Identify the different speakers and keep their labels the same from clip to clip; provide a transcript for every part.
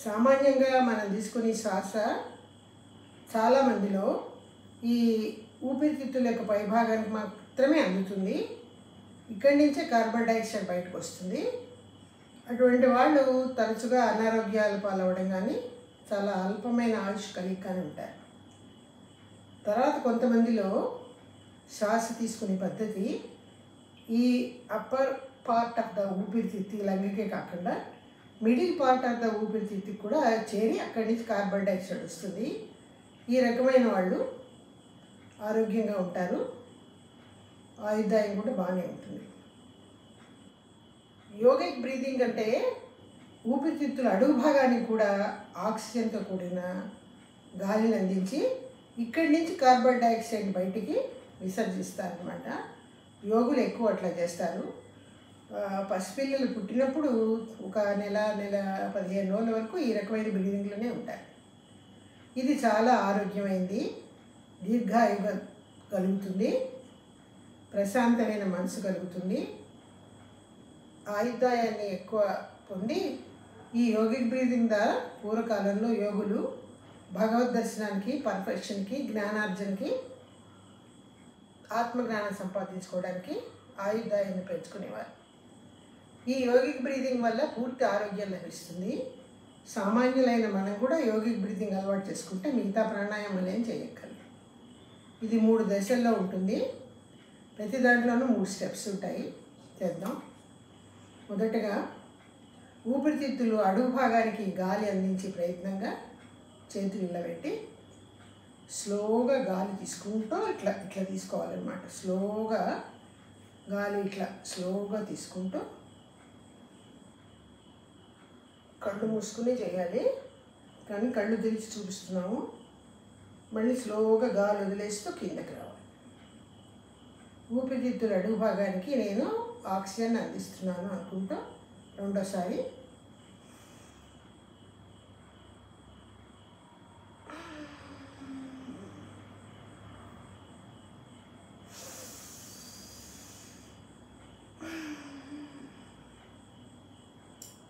Speaker 1: సామాన్యంగా మనం తీసుకునే శ్వాస చాలామందిలో ఈ ఊపిరితిత్తుల యొక్క పైభాగానికి మాత్రమే అందుతుంది. ఇక్కడి నుంచే కార్బన్ డైఆక్సైడ్ బయటకు వస్తుంది. అటువంటి వాళ్ళు తరచుగా అనారోగ్యాల పాలవడం కానీ చాలా అల్పమైన ఆయుష్ కలిగి కానీ ఉంటారు. తర్వాత కొంతమందిలో శ్వాస తీసుకునే పద్ధతి ఈ అప్పర్ పార్ట్ ఆఫ్ ద ఊపిరితిత్తి లంగ్కే కాకుండా మిడిల్ పార్ట్ ఆఫ్ ద ఊపిరితిత్తికి కూడా చేరి అక్కడి నుంచి కార్బన్ డైఆక్సైడ్ వస్తుంది. ఈ రకమైన వాళ్ళు ఆరోగ్యంగా ఉంటారు. ఆయుర్దాయం కూడా బాగానే ఉంటుంది. యోగిక్ బ్రీదింగ్ అంటే ఊపిరితిత్తుల అడుగు భాగానికి కూడా ఆక్సిజన్తో కూడిన గాలిని అందించి ఇక్కడి నుంచి కార్బన్ డైఆక్సైడ్ బయటికి విసర్జిస్తారనమాట. యోగులు ఎక్కువ అట్లా చేస్తారు. పసిపిల్లలు పుట్టినప్పుడు ఒక నెల 15 రోజుల వరకు ఈ రకమైన బ్రీదింగ్లోనే ఉంటారు. ఇది చాలా ఆరోగ్యమైంది, దీర్ఘాయువు కలుగుతుంది, ప్రశాంతమైన మనసు కలుగుతుంది. ఆయుర్దాయాన్ని ఎక్కువ పొంది ఈ యోగిక్ బ్రీదింగ్ ద్వారా పూర్వకాలంలో యోగులు భగవద్ దర్శనానికి, పర్ఫెక్షన్కి, జ్ఞానార్జనకి, ఆత్మజ్ఞానం సంపాదించుకోవడానికి ఆయుర్దాయాన్ని పెంచుకునేవారు. ఈ యోగిక్ బ్రీదింగ్ వల్ల పూర్తి ఆరోగ్యం లభిస్తుంది. సామాన్యులైన మనం కూడా యోగిక్ బ్రీదింగ్ అలవాటు చేసుకుంటే మిగతా ప్రాణాయామాలు ఏం చేయక్కర్లేదు. ఇది 3 దశల్లో ఉంటుంది. ప్రతి దాంట్లోనూ 3 స్టెప్స్ ఉంటాయి. చేద్దాం. మొదటగా ఊపిరితిత్తులు అడుగు భాగానికి గాలి అందించే ప్రయత్నంగా చేతులు ఇలా పెట్టి స్లోగా గాలి తీసుకుంటూ ఇట్లా తీసుకోవాలన్నమాట. స్లోగా గాలి ఇట్లా స్లోగా తీసుకుంటూ కళ్ళు మూసుకుని చేయాలి. కానీ కళ్ళు తెరిచి చూపిస్తున్నాము. మళ్ళీ స్లోగా గాలి వదిలేస్తూ కిందకి రావాలి. ఊపిరితిత్తుల అడుగు భాగానికి నేను ఆక్సిజన్ అందిస్తున్నాను అనుకుంటూ రెండోసారి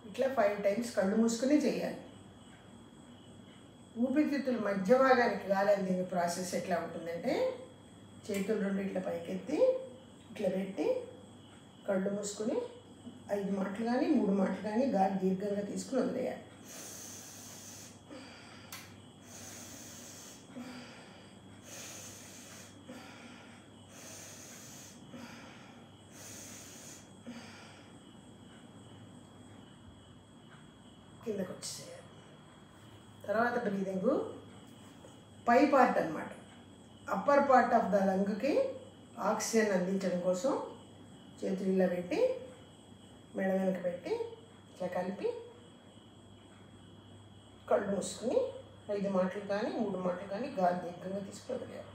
Speaker 1: ఇట్లా 5 టైమ్స్ కళ్ళు మూసుకుని చేయాలి. ఊపిరితిత్తుల మధ్య భాగానికి గాలి అందించే ప్రాసెస్ ఎట్లా ఉంటుందంటే చేతులు 2 ఇట్లా పైకెత్తి ఇట్లా పెట్టి కళ్ళు మూసుకుని 5 మాటలు కానీ 3 మాటలు కానీ గాలి దీర్ఘంగా తీసుకుని వదిలేయాలి. కిందకు వచ్చేయాలి. తర్వాత బ్రీదింగు పై పార్ట్ అన్నమాట. అప్పర్ పార్ట్ ఆఫ్ ద లంగ్కి ఆక్సిజన్ అందించడం కోసం చేతులు ఇలా పెట్టి మెడ వెనక పెట్టి ఇట్లా కలిపి కళ్ళు మూసుకుని 5 మాటలు కానీ 3 మాటలు కానీ గాలి దీర్ఘంగా తీసుకుని వదిలేయాలి.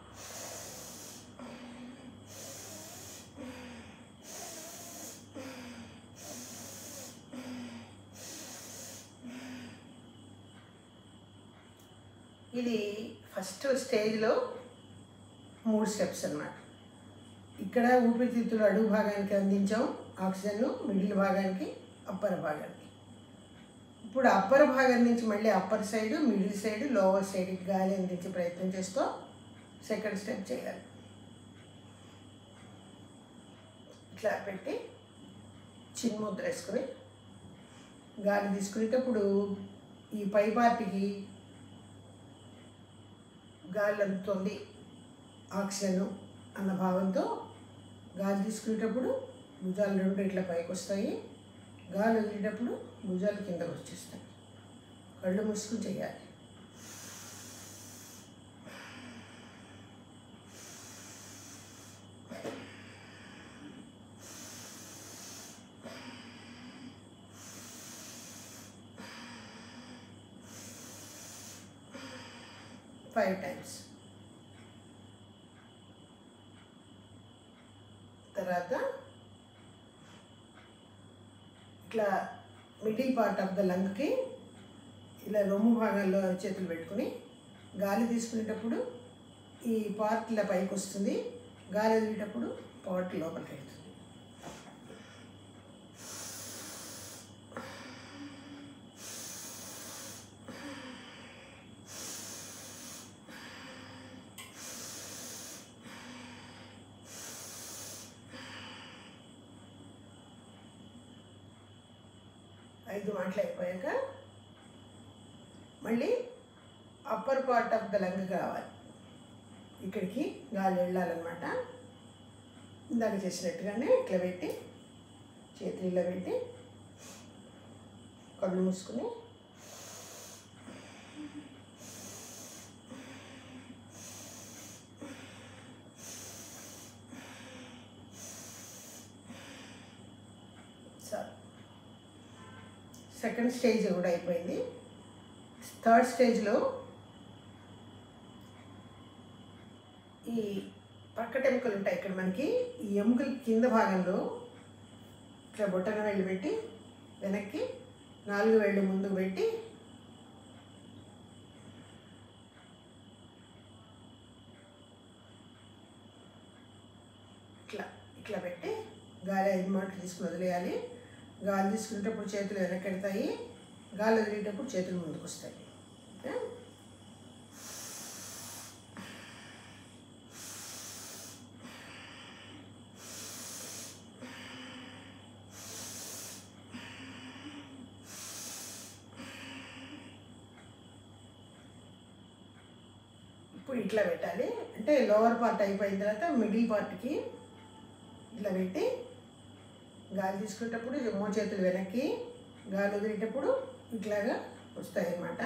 Speaker 1: ఇది ఫస్ట్ స్టేజ్లో 3 స్టెప్స్ అన్నమాట. ఇక్కడ ఊపిరితిత్తులు అడుగు భాగానికి అందించాం ఆక్సిజన్, మిడిల్ భాగానికి, అప్పర్ భాగానికి. ఇప్పుడు అప్పర్ భాగం నుంచి మళ్ళీ upper side, middle side, lower సైడ్కి గాలి అందించే ప్రయత్నం చేస్తూ సెకండ్ స్టెప్ చేయాలి. ఇట్లా పెట్టి చిన్ముద్ర వేసుకొని గాలి తీసుకునేటప్పుడు ఈ పై పార్టీకి గాలి అందుతుంది ఆక్సిజన్ అన్న భావంతో గాలి తీసుకునేటప్పుడు భుజాలు 2 ఇట్లా పైకి వస్తాయి. గాలి వదిలేటప్పుడు భుజాలు కిందకు వచ్చేస్తాయి. కళ్ళు మూసుకుని చేయాలి. Five times. తర్వాత ఇట్లా మిడిల్ పార్ట్ ఆఫ్ ద లంగ్కి ఇలా రొమ్ము భాగాల్లో చేతులు పెట్టుకుని గాలి తీసుకునేటప్పుడు ఈ పార్ట్ ఇలా పైకి వస్తుంది, గాలి వదిలేటప్పుడు పార్ట్ లోపలికి వెళ్తుంది. 5 మాటలు అయిపోయాక మళ్ళీ upper part of the lung కావాలి. ఇక్కడికి గాలి వెళ్ళాలన్నమాట. ఇందాక చేసినట్టుగానే ఇట్లా పెట్టి చేతులు ఇలా పెట్టి కళ్ళు మూసుకుని సార్ సెకండ్ స్టేజ్ కూడా అయిపోయింది. థర్డ్ స్టేజ్లో ఈ పక్కట ఎముకలు ఉంటాయి. ఇక్కడ మనకి ఈ ఎముకల కింద భాగంలో ఇట్లా బొట్టన వేళ్ళు పెట్టి వెనక్కి 4 వేళ్ళు ముందుకు పెట్టి ఇట్లా ఇట్లా పెట్టి గాలి 5 మాటలు తీసుకుని వదిలేయాలి. గాలి తీసుకునేటప్పుడు చేతులు వెనక్కి వెళ్తాయి, గాలి వదిలేటప్పుడు చేతులు ముందుకు వస్తాయి. ఓకే, ఇప్పుడు ఇట్లా పెట్టాలి. అంటే లోవర్ పార్ట్ అయిపోయిన తర్వాత మిడిల్ పార్ట్కి ఇట్లా పెట్టి గాలి తీసుకునేటప్పుడు మోచేతులు వెనక్కి, గాలి వదిలేటప్పుడు ఇట్లాగా వస్తాయి అన్నమాట.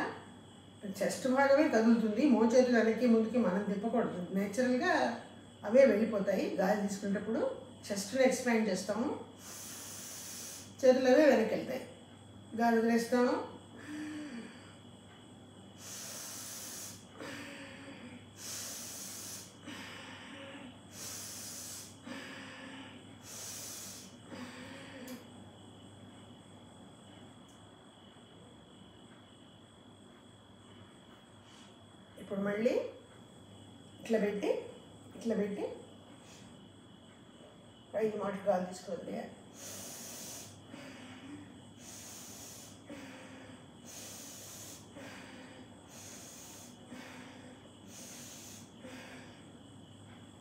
Speaker 1: చెస్ట్ భాగమే కదులుతుంది, మోచేతులు వెనక్కి ముందుకి మనం తిప్పకూడదు. నేచురల్గా అవే వెళ్ళిపోతాయి. గాలి తీసుకునేటప్పుడు చెస్ట్ని ఎక్స్పాండ్ చేస్తాము, చేతులు అవే వెనక్కి వెళ్తాయి. గాలి వదిలేస్తాము, ఇప్పుడు మళ్ళీ ఇట్లా పెట్టి 5 మాటలు గాలి తీసుకొని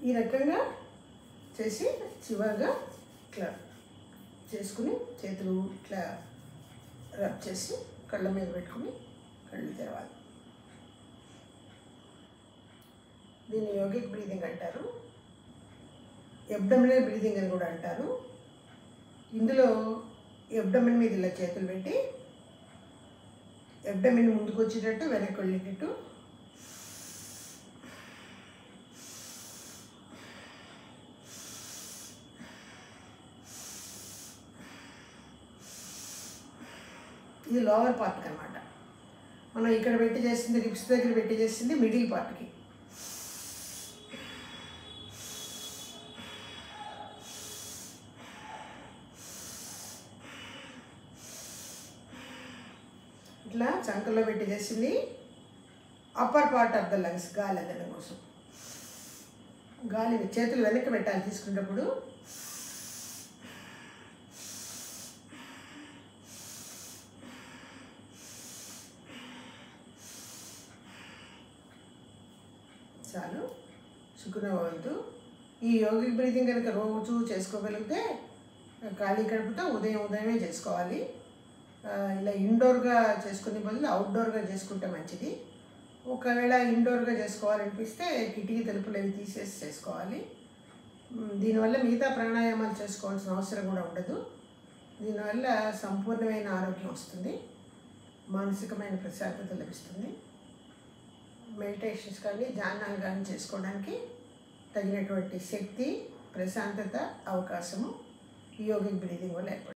Speaker 1: ఈ రకంగా చేసి చివరిగా ఇట్లా చేసుకుని చేతులు ఇట్లా రబ్ చేసి కళ్ళ మీద పెట్టుకుని కళ్ళు తెరవాలి. దీన్ని యోగిక్ బ్రీదింగ్ అంటారు, అబ్డమినల్ బ్రీదింగ్ అని కూడా అంటారు. ఇందులో అబ్డమిన్ మీద ఇలా చేతులు పెట్టి అబ్డమిన్ ముందుకు వచ్చేటట్టు వెనక్కి వెళ్ళేటట్టు ఇది లోవర్ పార్ట్కి అనమాట. మనం ఇక్కడ పెట్టి చేసింది రిప్స్ దగ్గర పెట్టి చేసింది మిడిల్ పార్ట్కి. ఇట్లా చంకల్లో పెట్టి చేసింది upper part of the lungs, గాలి అందడం కోసం. గాలి చేతులు వెనక్కి పెట్టాలి తీసుకునేటప్పుడు. చాలు, సుఖనవంతు. ఈ యోగిక్ బ్రీదింగ్ కనుక రోజు చేసుకోగలిగితే ఖాళీ కడుపుతో ఉదయమే చేసుకోవాలి. ఇలా ఇండోర్గా చేసుకునే బదులు అవుట్డోర్గా చేసుకుంటే మంచిది. ఒకవేళ ఇండోర్గా చేసుకోవాలనిపిస్తే కిటికీ తలుపులు అవి తీసేసి చేసుకోవాలి. దీనివల్ల మిగతా ప్రాణాయామాలు చేసుకోవాల్సిన అవసరం కూడా ఉండదు. దీనివల్ల సంపూర్ణమైన ఆరోగ్యం వస్తుంది, మానసికమైన ప్రశాంతత లభిస్తుంది. మెడిటేషన్స్ కానీ ధ్యానాలు కానీ చేసుకోవడానికి తగినటువంటి శక్తి, ప్రశాంతత, అవకాశము ఈ యోగిక్ బ్రీదింగ్ వల్ల ఏర్పడుతుంది.